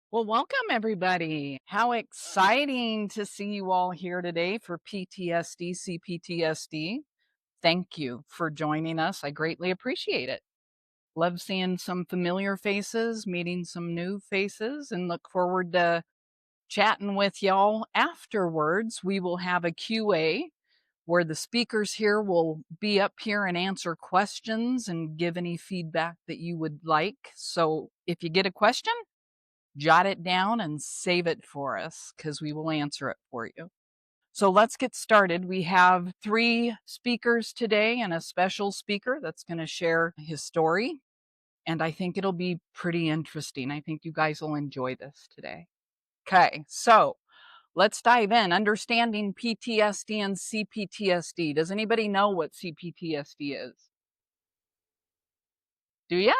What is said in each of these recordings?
Well, welcome everybody. How exciting to see you all here today for PTSD, CPTSD. Thank you for joining us. I greatly appreciate it. Love seeing some familiar faces, meeting some new faces, and look forward to chatting with y'all afterwards. We will have a QA where the speakers here will be up here and answer questions and give any feedback that you would like. So if you get a question, jot it down and save it for us because we will answer it for you. So let's get started. We have three speakers today and a special speaker that's going to share his story. And I think it'll be pretty interesting. I think you guys will enjoy this today. Okay, so let's dive in. Understanding PTSD and CPTSD. Does anybody know what CPTSD is? Do ya?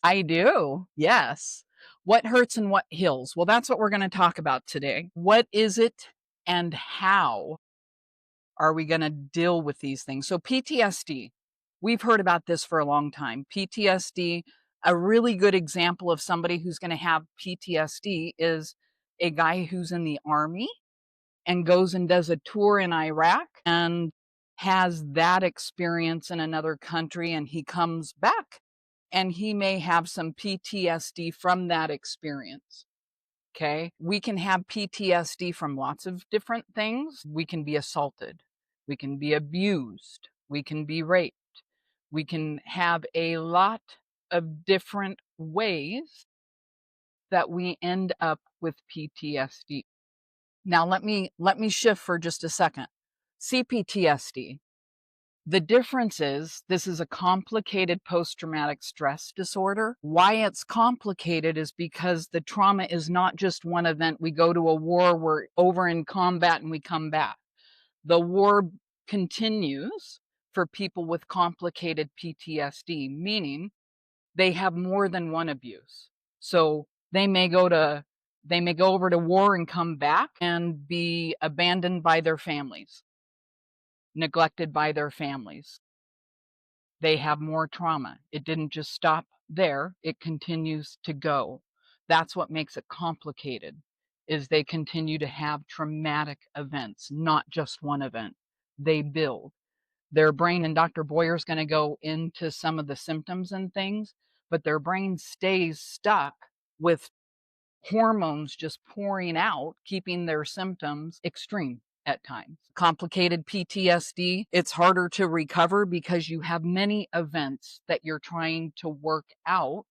I do. Yes. What hurts and what heals? Well, that's what we're going to talk about today. What is it and how are we going to deal with these things? So, PTSD, we've heard about this for a long time. PTSD, a really good example of somebody who's going to have PTSD is a guy who's in the army and goes and does a tour in Iraq and has that experience in another country, and he comes back and he may have some PTSD from that experience. Okay. We can have PTSD from lots of different things. We can be assaulted. We can be abused. We can be raped. We can have a lot of different ways that we end up with PTSD. Now let me shift for just a second. CPTSD. The difference is this is a complicated post-traumatic stress disorder. Why it's complicated is because the trauma is not just one event. We go to a war, we're over in combat, and we come back. The war continues for people with complicated PTSD, meaning they have more than one abuse. So they may go over to war and come back and be abandoned by their families, neglected by their families. They have more trauma. It didn't just stop there, it continues to go. That's what makes it complicated, is they continue to have traumatic events, not just one event. They build. Their brain, and Dr. Boyer's going to go into some of the symptoms and things, but their brain stays stuck with hormones just pouring out, keeping their symptoms extreme at times. Complicated PTSD, it's harder to recover because you have many events that you're trying to work out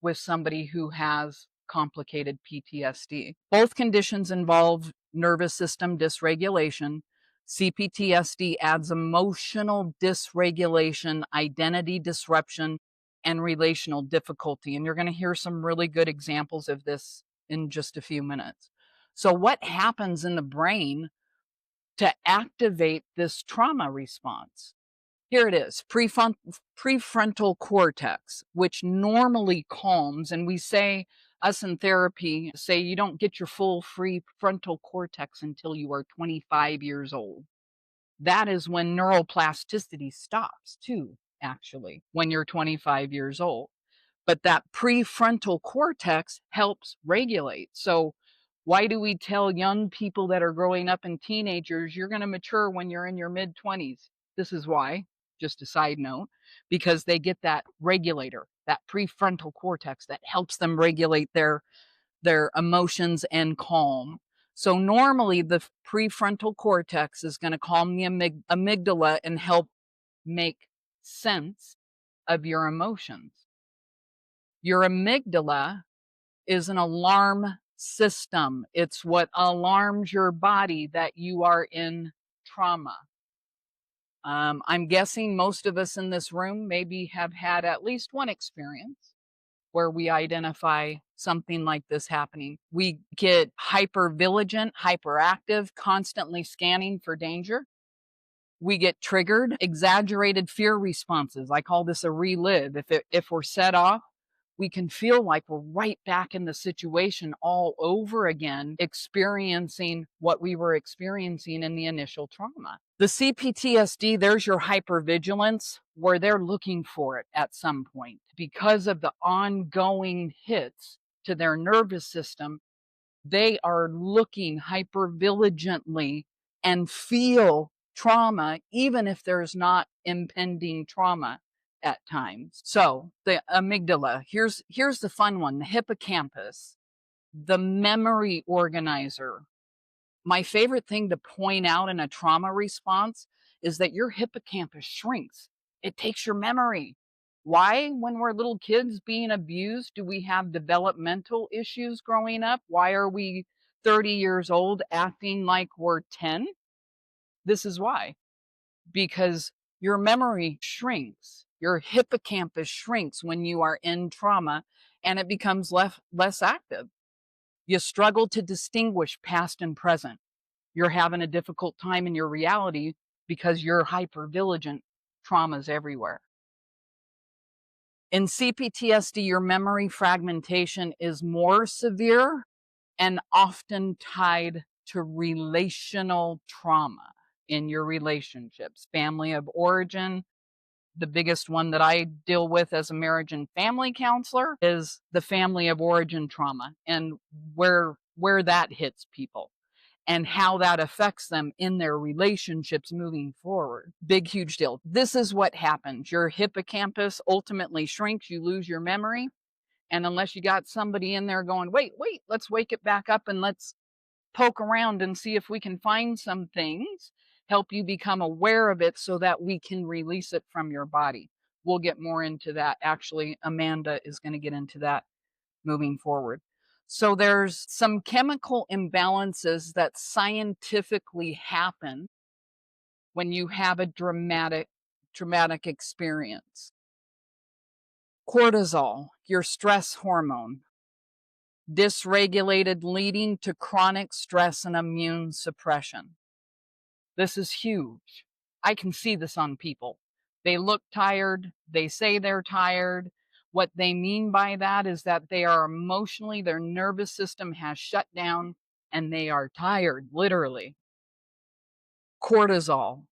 with somebody who has complicated PTSD. Both conditions involve nervous system dysregulation. CPTSD adds emotional dysregulation, identity disruption, and relational difficulty. And you're going to hear some really good examples of this in just a few minutes. So what happens in the brain to activate this trauma response? Here it is, prefrontal cortex, which normally calms, and we say, us in therapy say you don't get your full free frontal cortex until you are 25 years old. That is when neuroplasticity stops too, actually, when you're 25 years old. But that prefrontal cortex helps regulate. So why do we tell young people that are growing up and teenagers, you're going to mature when you're in your mid 20s? This is why, just a side note, because they get that regulator, that prefrontal cortex that helps them regulate their emotions and calm. So normally the prefrontal cortex is going to calm the amygdala and help make sense of your emotions. Your amygdala is an alarm system. It's what alarms your body that you are in trauma. I'm guessing most of us in this room maybe have had at least one experience where we identify something like this happening. We get hypervigilant, hyperactive, constantly scanning for danger. We get triggered, exaggerated fear responses. I call this a relive. If we're set off, we can feel like we're right back in the situation all over again, experiencing what we were experiencing in the initial trauma. The CPTSD, there's your hypervigilance, where they're looking for it at some point because of the ongoing hits to their nervous system. They are looking hyper vigilantly and feel trauma, even if there's not impending trauma at times. So the amygdala, here's the fun one, the hippocampus, the memory organizer. My favorite thing to point out in a trauma response is that your hippocampus shrinks. It takes your memory. Why, when we're little kids being abused, do we have developmental issues growing up? Why are we 30 years old acting like we're 10? This is why. Because your memory shrinks. Your hippocampus shrinks when you are in trauma and it becomes less active. You struggle to distinguish past and present. You're having a difficult time in your reality because you're hyper vigilant. Trauma's everywhere. In CPTSD, your memory fragmentation is more severe and often tied to relational trauma in your relationships. Family of origin, the biggest one that I deal with as a marriage and family counselor is the family of origin trauma and where that hits people and how that affects them in their relationships moving forward. Big, huge deal. This is what happens. Your hippocampus ultimately shrinks, you lose your memory. And unless you got somebody in there going, wait, let's wake it back up and let's poke around and see if we can find some things, help you become aware of it so that we can release it from your body. We'll get more into that. Actually, Amanda is going to get into that moving forward. So there's some chemical imbalances that scientifically happen when you have a traumatic experience. Cortisol, your stress hormone, dysregulated, leading to chronic stress and immune suppression. This is huge. I can see this on people. They look tired. They say they're tired. What they mean by that is that they are emotionally, their nervous system has shut down and they are tired, literally. Cortisol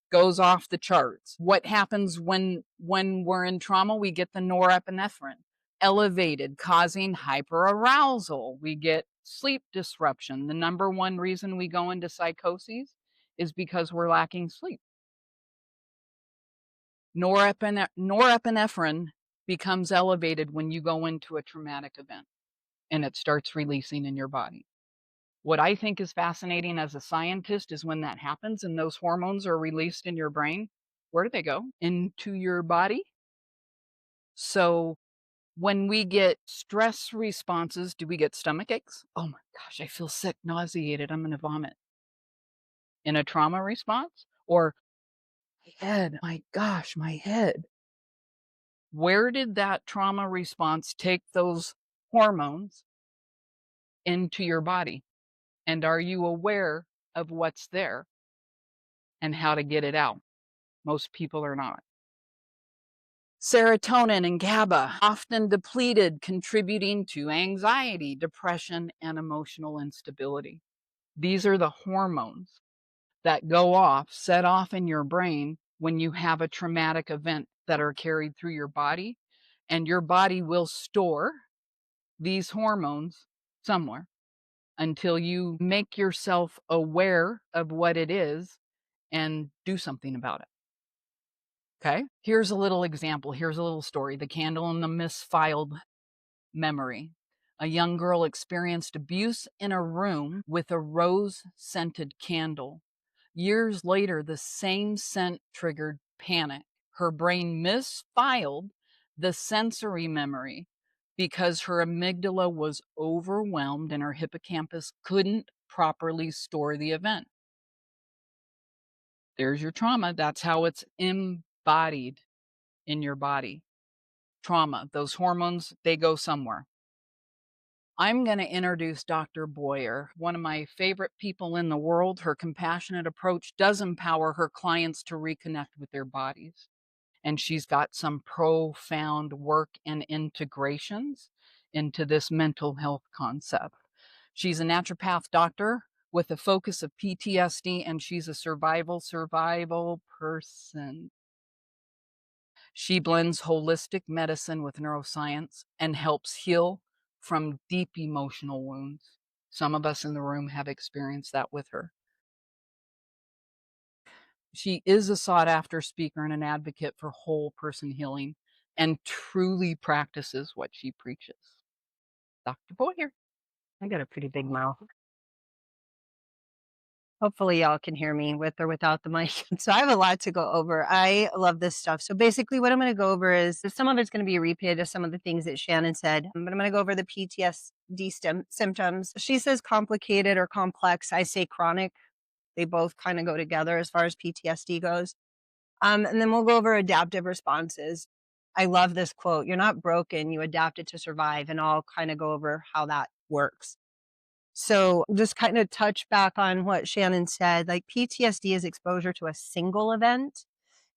goes off the charts. What happens when we're in trauma? We get the norepinephrine elevated, causing hyperarousal. We get sleep disruption. The number one reason we go into psychoses is because we're lacking sleep. Norepinephrine becomes elevated when you go into a traumatic event and it starts releasing in your body. What I think is fascinating as a scientist is when that happens and those hormones are released in your brain, where do they go? Into your body. So when we get stress responses, do we get stomach aches? Oh my gosh, I feel sick, nauseated, I'm going to vomit. In a trauma response? Or my head, my gosh, my head. Where did that trauma response take those hormones into your body? And are you aware of what's there and how to get it out? Most people are not. Serotonin and GABA, often depleted, contributing to anxiety, depression, and emotional instability. These are the hormones that go off, set off in your brain when you have a traumatic event that are carried through your body, and your body will store these hormones somewhere until you make yourself aware of what it is and do something about it. Okay? Here's a little example. Here's a little story. The candle and the misfiled memory. A young girl experienced abuse in a room with a rose-scented candle. Years later, the same scent triggered panic. Her brain misfiled the sensory memory because her amygdala was overwhelmed and her hippocampus couldn't properly store the event. There's your trauma. That's how it's embodied in your body. Trauma, those hormones, they go somewhere. I'm going to introduce Dr. Boyer, one of my favorite people in the world. Her compassionate approach does empower her clients to reconnect with their bodies. And she's got some profound work and integrations into this mental health concept. She's a naturopath doctor with a focus of PTSD, and she's a survival person. She blends holistic medicine with neuroscience and helps heal from deep emotional wounds. Some of us in the room have experienced that with her. She is a sought after speaker and an advocate for whole person healing and truly practices what she preaches. Dr. Boyer. I got a pretty big mouth. Hopefully, y'all can hear me with or without the mic. So, I have a lot to go over. I love this stuff. So, basically, what I'm going to go over is some of it's going to be a repeat of some of the things that Shannon said, but I'm going to go over the PTSD symptoms. She says complicated or complex. I say chronic. They both kind of go together as far as PTSD goes. And then we'll go over adaptive responses. I love this quote: "You're not broken, you adapted to survive." And I'll kind of go over how that works. So just kind of touch back on what Shannon said, like PTSD is exposure to a single event.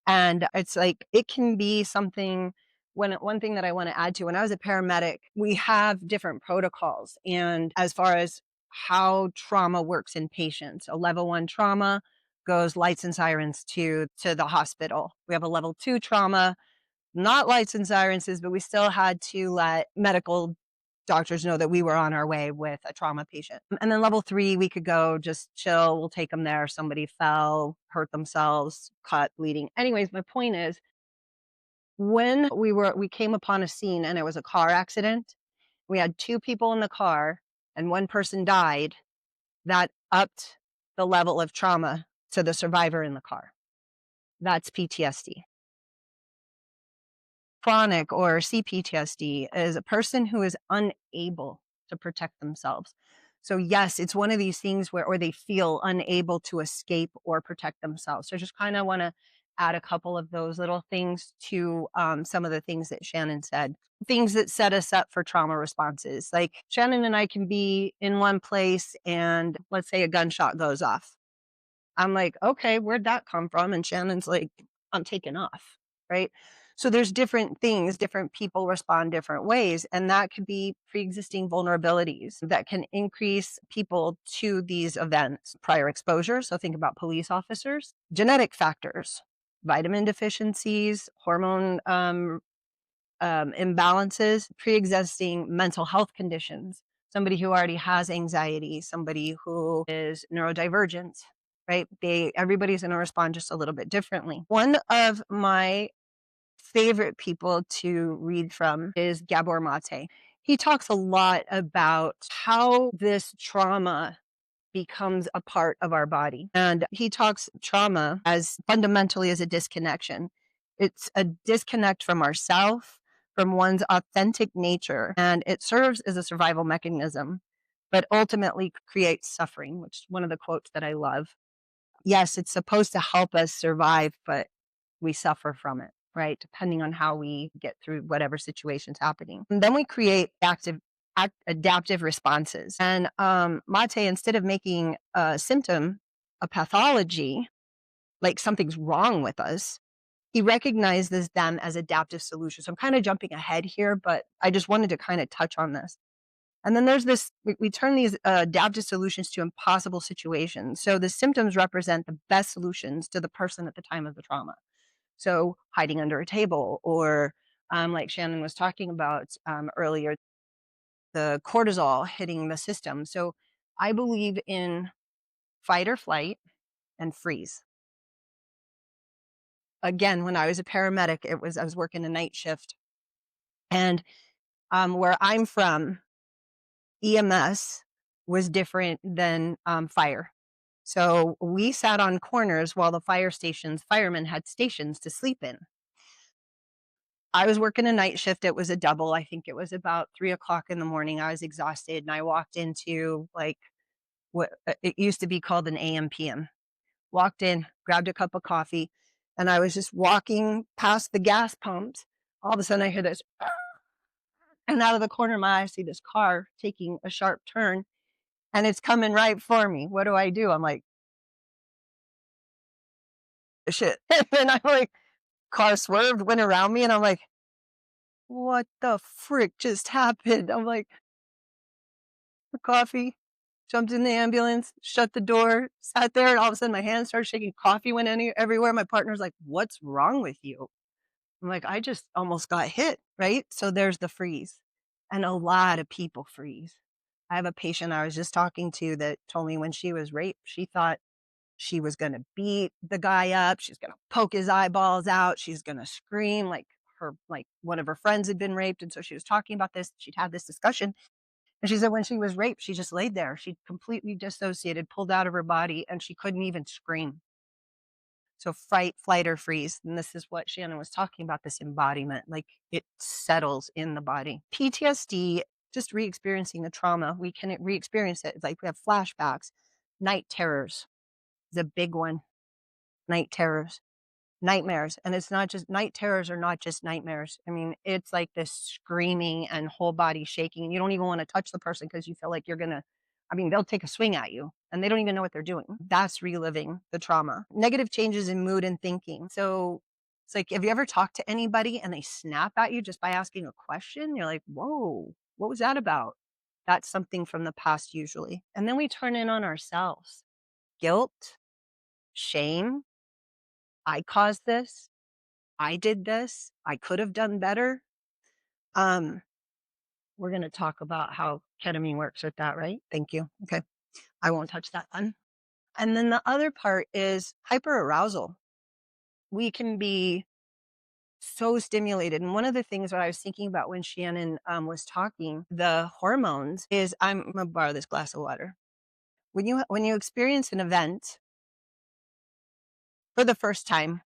And it's like, it can be something one thing that I want to add to, when I was a paramedic, we have different protocols. And as far as how trauma works in patients, a level 1 trauma goes lights and sirens to the hospital. We have a level 2 trauma, not lights and sirens, but we still had to let medical doctors know that we were on our way with a trauma patient. And then level 3, we could go just chill. We'll take them there. Somebody fell, hurt themselves, cut, bleeding. Anyways, my point is, when we came upon a scene and it was a car accident, we had 2 people in the car and 1 person died, that upped the level of trauma to the survivor in the car. That's PTSD. Chronic or CPTSD is a person who is unable to protect themselves. So yes, it's one of these things where, or they feel unable to escape or protect themselves. So I just kind of want to add a couple of those little things to some of the things that Shannon said. Things that set us up for trauma responses. Like Shannon and I can be in one place and let's say a gunshot goes off. I'm like, okay, where'd that come from? And Shannon's like, I'm taking off, right? So there's different things, different people respond different ways. And that could be pre-existing vulnerabilities that can increase people to these events. Prior exposure, so think about police officers. Genetic factors, vitamin deficiencies, hormone imbalances, pre-existing mental health conditions, somebody who already has anxiety, somebody who is neurodivergent, right? Everybody's going to respond just a little bit differently. One of my favorite people to read from is Gabor Mate. He talks a lot about how this trauma becomes a part of our body. And he talks trauma as fundamentally as a disconnection. It's a disconnect from ourself, from one's authentic nature, and it serves as a survival mechanism, but ultimately creates suffering, which is one of the quotes that I love. Yes, it's supposed to help us survive, but we suffer from it, right? Depending on how we get through whatever situation's happening. And then we create adaptive responses. And Mate, instead of making a symptom a pathology, like something's wrong with us, he recognizes them as adaptive solutions. So I'm kind of jumping ahead here, but I just wanted to kind of touch on this. And then there's this, we turn these adaptive solutions to impossible situations. So the symptoms represent the best solutions to the person at the time of the trauma. So hiding under a table, or like Shannon was talking about earlier, the cortisol hitting the system. So I believe in fight or flight and freeze. Again, when I was a paramedic, I was working a night shift, and where I'm from, EMS was different than fire. So we sat on corners while the firemen had stations to sleep in. I was working a night shift. It was a double. I think it was about 3:00 in the morning. I was exhausted, and I walked into like what it used to be called an AM/PM. Walked in, grabbed a cup of coffee, and I was just walking past the gas pumps. All of a sudden I hear this, and out of the corner of my eye, I see this car taking a sharp turn, and it's coming right for me. What do? I'm like, shit. And then I'm like, car swerved, went around me, and I'm like, what the frick just happened? I'm like, coffee, jumped in the ambulance, shut the door, sat there, and all of a sudden my hands started shaking. Coffee went everywhere. My partner's like, what's wrong with you? I'm like, I just almost got hit, right? So there's the freeze. And a lot of people freeze. I have a patient I was just talking to that told me when she was raped, she thought she was going to beat the guy up. She's going to poke his eyeballs out. She's going to scream like one of her friends had been raped. And so she was talking about this. She'd had this discussion. And she said when she was raped, she just laid there. She completely dissociated, pulled out of her body, and she couldn't even scream. So fight, flight, or freeze. And this is what Shannon was talking about, this embodiment, like it settles in the body. PTSD, just re-experiencing the trauma, we can re-experience it. Like we have flashbacks, night terrors is a big one. Night terrors, nightmares. And it's not just night terrors are not just nightmares. I mean, it's like this screaming and whole body shaking. And you don't even want to touch the person because you feel like you're going to, I mean, they'll take a swing at you and they don't even know what they're doing. That's reliving the trauma. Negative changes in mood and thinking. So it's like, have you ever talked to anybody and they snap at you just by asking a question? You're like, whoa, what was that about? That's something from the past usually. And then we turn in on ourselves. Guilt, shame. I caused this. I did this. I could have done better. Um, we're going to talk about how ketamine works with that, right? Thank you. Okay. I won't touch that one. And then the other part is hyperarousal. We can be so stimulated. And one of the things that I was thinking about when Shannon was talking, the hormones is I'm going to borrow this glass of water. When you experience an event for the first time,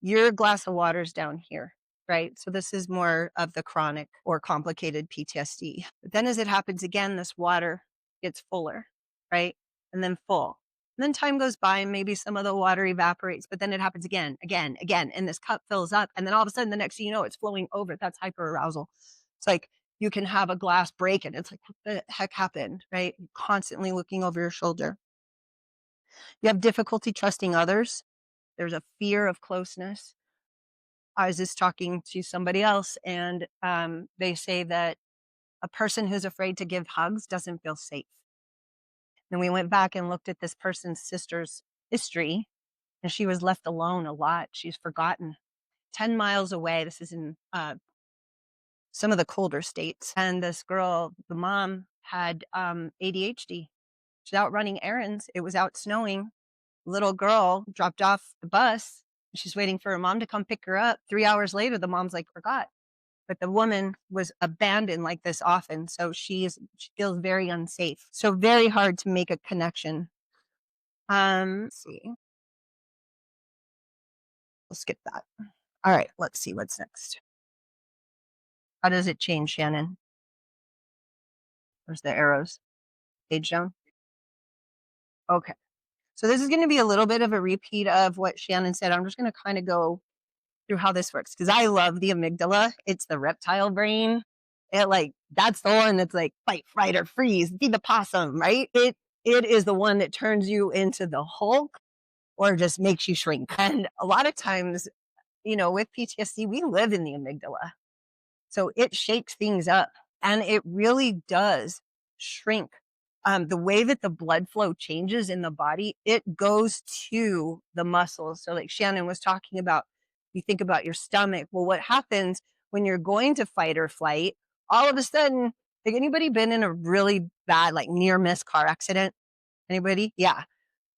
your glass of water is down here, right? So this is more of the chronic or complicated PTSD. But then as it happens again, this water gets fuller, right? And then full. And then time goes by and maybe some of the water evaporates, but then it happens again, again, again. And this cup fills up. And then all of a sudden, the next thing you know, it's flowing over. That's hyperarousal. It's like you can have a glass break and it's like, what the heck happened, right? Constantly looking over your shoulder. You have difficulty trusting others. There's a fear of closeness. I was just talking to somebody else, and they say that a person who's afraid to give hugs doesn't feel safe. And we went back and looked at this person's sister's history, and she was left alone a lot. She's forgotten. 10 miles away, this is in some of the colder states. And this girl, the mom, had ADHD. She's out running errands. It was out snowing. Little girl dropped off the bus. She's waiting for her mom to come pick her up. 3 hours later, the mom's like, forgot. But the woman was abandoned like this often. So she feels very unsafe. So very hard to make a connection. Let's see. We'll skip that. All right, let's see what's next. How does it change, Shannon? Where's the arrows? Page down? Okay. So this is going to be a little bit of a repeat of what Shannon said. I'm just going to kind of go through how this works because I love the amygdala. It's the reptile brain. That's the one that's like fight, fright, or freeze. Be the possum, right? It is the one that turns you into the Hulk or just makes you shrink. And a lot of times, with PTSD, we live in the amygdala. So it shakes things up and it really does shrink. The way that the blood flow changes in the body, it goes to the muscles. So like Shannon was talking about, you think about your stomach. Well, what happens when you're going to fight or flight, all of a sudden, like anybody been in a really bad, like near miss car accident? Anybody? Yeah.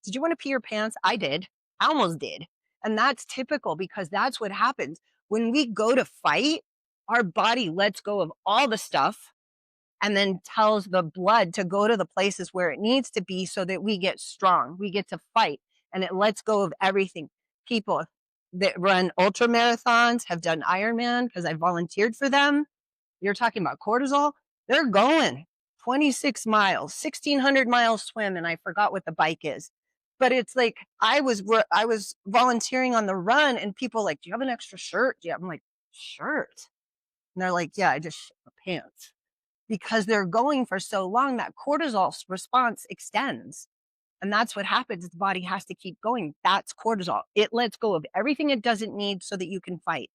Did you want to pee your pants? I did. I almost did. And that's typical because that's what happens. When we go to fight, our body lets go of all the stuff and then tells the blood to go to the places where it needs to be so that we get strong. We get to fight and it lets go of everything. People that run ultra marathons have done Ironman because I volunteered for them. You're talking about cortisol. They're going 26 miles, 1,600 miles swim. And I forgot what the bike is. But it's like I was volunteering on the run and people like, do you have an extra shirt? Yeah. I'm like, shirt. And they're like, yeah, I just shit my pants. Because they're going for so long, that cortisol response extends. And that's what happens. The body has to keep going. That's cortisol. It lets go of everything it doesn't need so that you can fight.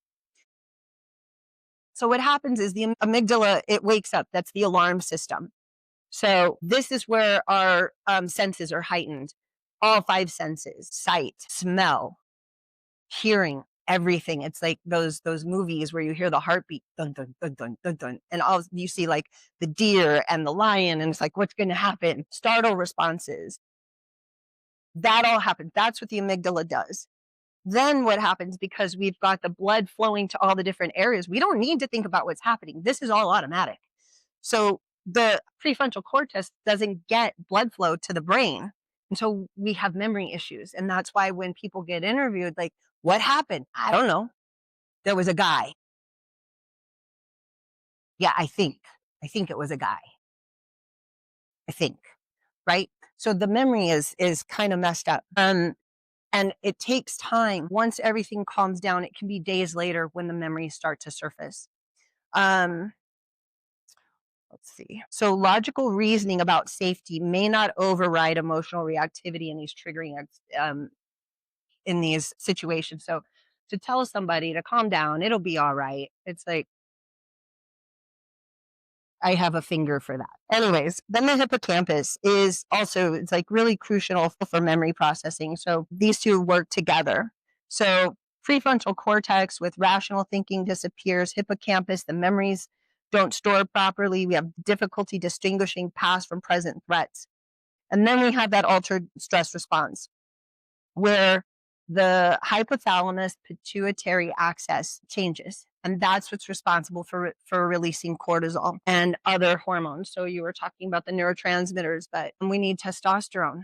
So what happens is the amygdala, it wakes up. That's the alarm system. So this is where our senses are heightened. All five senses: sight, smell, hearing, everything. It's like those movies where you hear the heartbeat, dun dun dun dun dun dun, and all you see like the deer and the lion, and it's like, what's going to happen? Startle responses. That all happens. That's what the amygdala does. Then what happens, because we've got the blood flowing to all the different areas, we don't need to think about what's happening. This is all automatic. So the prefrontal cortex doesn't get blood flow to the brain. And so we have memory issues. And that's why when people get interviewed, like, what happened? I don't know. There was a guy. Yeah, I think. I think it was a guy. I think. Right. So the memory is kind of messed up. And it takes time. Once everything calms down, it can be days later when the memories start to surface. Um, let's see. So logical reasoning about safety may not override emotional reactivity in these in these situations. So to tell somebody to calm down, it'll be all right. It's like, I have a finger for that. Anyways, then the hippocampus is also, it's like really crucial for memory processing. So these two work together. So prefrontal cortex with rational thinking disappears. Hippocampus, the memories don't store properly. We have difficulty distinguishing past from present threats. And then we have that altered stress response where the hypothalamus pituitary axis changes. And that's what's responsible for releasing cortisol and other hormones. So you were talking about the neurotransmitters, but we need testosterone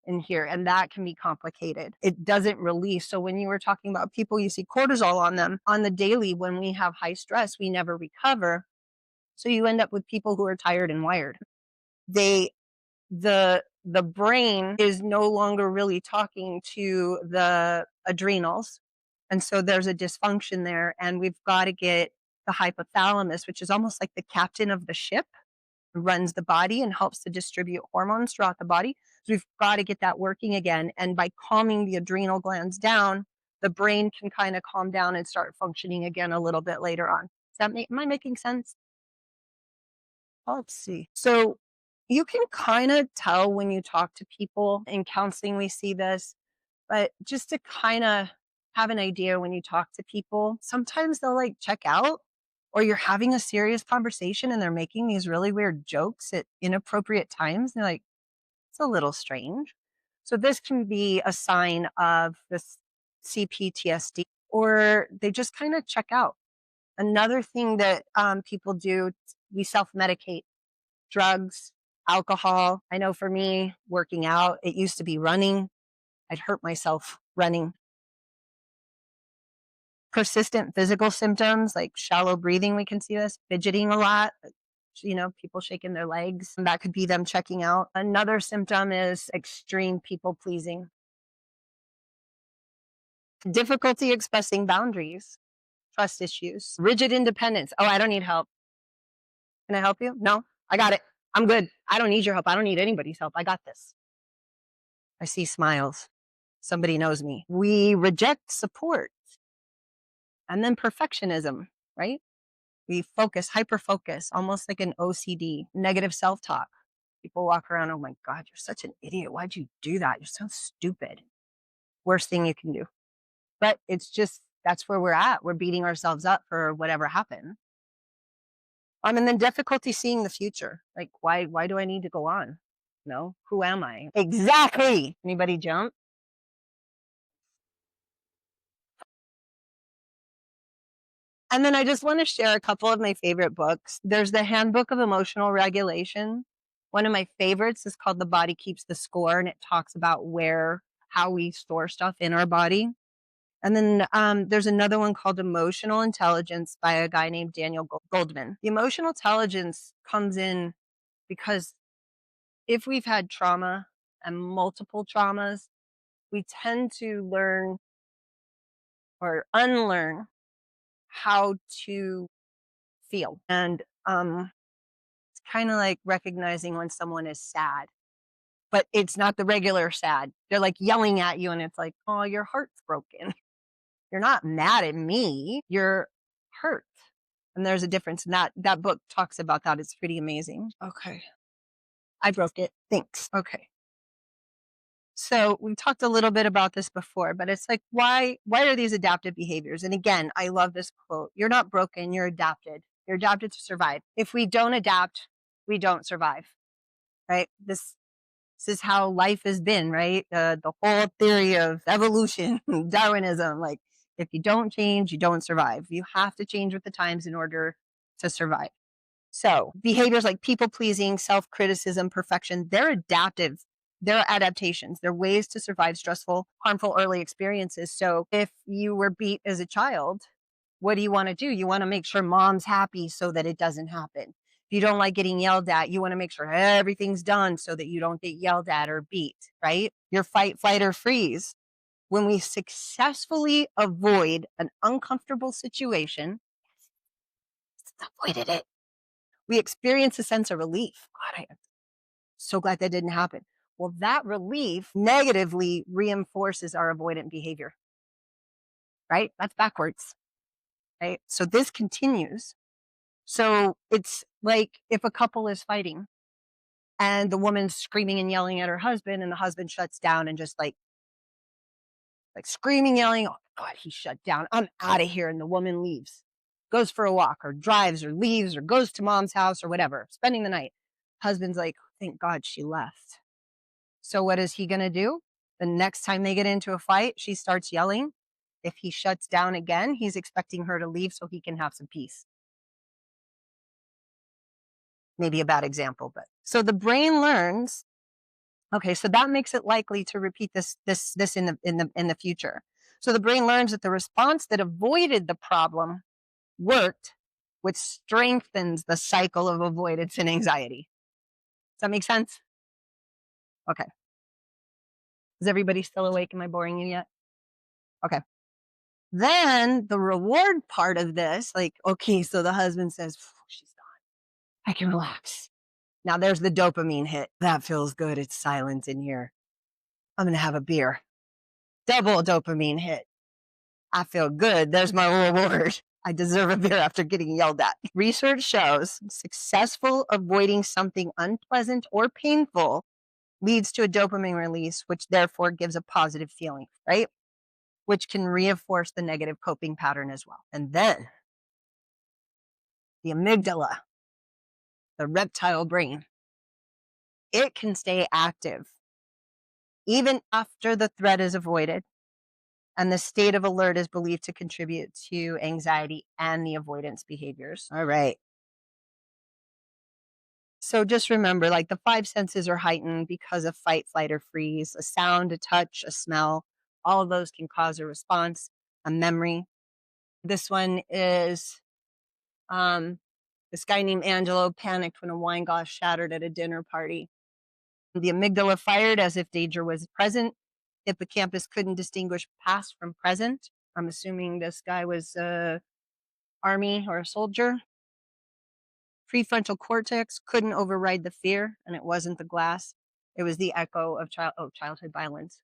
in here, and that can be complicated. It doesn't release. So when you were talking about people, you see cortisol on them on the daily. When we have high stress, we never recover. So you end up with people who are tired and wired. They the brain is no longer really talking to the adrenals. And so there's a dysfunction there. And we've got to get the hypothalamus, which is almost like the captain of the ship, runs the body and helps to distribute hormones throughout the body. So we've got to get that working again. And by calming the adrenal glands down, the brain can kind of calm down and start functioning again a little bit later on. Am I making sense? Let's see. So you can kind of tell when you talk to people in counseling, we see this, but just to kind of have an idea when you talk to people, sometimes they'll like check out, or you're having a serious conversation and they're making these really weird jokes at inappropriate times. And they're like, it's a little strange. So this can be a sign of this CPTSD, or they just kind of check out. Another thing that people do, we self medicate. Drugs, alcohol. I know for me, working out, it used to be running. I'd hurt myself running. Persistent physical symptoms like shallow breathing, we can see this, fidgeting a lot, people shaking their legs. And that could be them checking out. Another symptom is extreme people pleasing, difficulty expressing boundaries, trust issues, rigid independence. Oh, I don't need help. Can I help you? No, I got it. I'm good. I don't need your help. I don't need anybody's help. I got this. I see smiles. Somebody knows me. We reject support. And then perfectionism, right? We focus, hyper focus, almost like an OCD, negative self talk. People walk around, oh my God, you're such an idiot. Why'd you do that? You're so stupid. Worst thing you can do. But it's just, that's where we're at. We're beating ourselves up for whatever happened. And then difficulty seeing the future. Like, why do I need to go on? No, who am I? Exactly. Anybody jump? And then I just want to share a couple of my favorite books. There's the Handbook of Emotional Regulation. One of my favorites is called The Body Keeps the Score, and it talks about how we store stuff in our body. And then there's another one called Emotional Intelligence by a guy named Daniel Goldman. The emotional intelligence comes in because if we've had trauma and multiple traumas, we tend to learn or unlearn how to feel. And it's kind of like recognizing when someone is sad, but it's not the regular sad. They're like yelling at you, and it's like, oh, your heart's broken. You're not mad at me. You're hurt. And there's a difference. And that book talks about that. It's pretty amazing. Okay. I broke it. Thanks. Okay. So we talked a little bit about this before, but it's like, why are these adaptive behaviors? And again, I love this quote. You're not broken, you're adapted. You're adapted to survive. If we don't adapt, we don't survive. Right? This is how life has been, right? The whole theory of evolution, Darwinism, like if you don't change, you don't survive. You have to change with the times in order to survive. So behaviors like people pleasing, self criticism, perfection, they're adaptive. They're adaptations. They're ways to survive stressful, harmful early experiences. So if you were beat as a child, what do you want to do? You want to make sure mom's happy so that it doesn't happen. If you don't like getting yelled at, you want to make sure everything's done so that you don't get yelled at or beat, right? Your fight, flight, or freeze. When we successfully avoid an uncomfortable situation, avoided it, we experience a sense of relief. God, I'm so glad that didn't happen. Well, that relief negatively reinforces our avoidant behavior, right? That's backwards, right? So this continues. So it's like if a couple is fighting and the woman's screaming and yelling at her husband and the husband shuts down and just like screaming, yelling, oh God, he shut down. I'm out of here. And the woman leaves, goes for a walk or drives or leaves or goes to mom's house or whatever, spending the night. Husband's like, thank God she left. So what is he going to do? The next time they get into a fight, she starts yelling. If he shuts down again, he's expecting her to leave so he can have some peace. Maybe a bad example, but so the brain learns. Okay, so that makes it likely to repeat this in the future. So the brain learns that the response that avoided the problem worked, which strengthens the cycle of avoidance and anxiety. Does that make sense? Okay. Is everybody still awake? Am I boring you yet? Okay. Then the reward part of this, like, okay, so the husband says, she's gone. I can relax. Now there's the dopamine hit. That feels good. It's silent in here. I'm going to have a beer. Double dopamine hit. I feel good. There's my reward. I deserve a beer after getting yelled at. Research shows successful avoiding something unpleasant or painful leads to a dopamine release, which therefore gives a positive feeling, right? Which can reinforce the negative coping pattern as well. And then the amygdala, the reptile brain, it can stay active even after the threat is avoided. And the state of alert is believed to contribute to anxiety and the avoidance behaviors. All right. So just remember, like the five senses are heightened because of fight, flight, or freeze. A sound, a touch, a smell, all of those can cause a response, a memory. This one is this guy named Angelo panicked when a wine glass shattered at a dinner party. The amygdala fired as if danger was present. Hippocampus couldn't distinguish past from present. I'm assuming this guy was army or a soldier. Prefrontal cortex couldn't override the fear, and it wasn't the glass. It was the echo of childhood violence.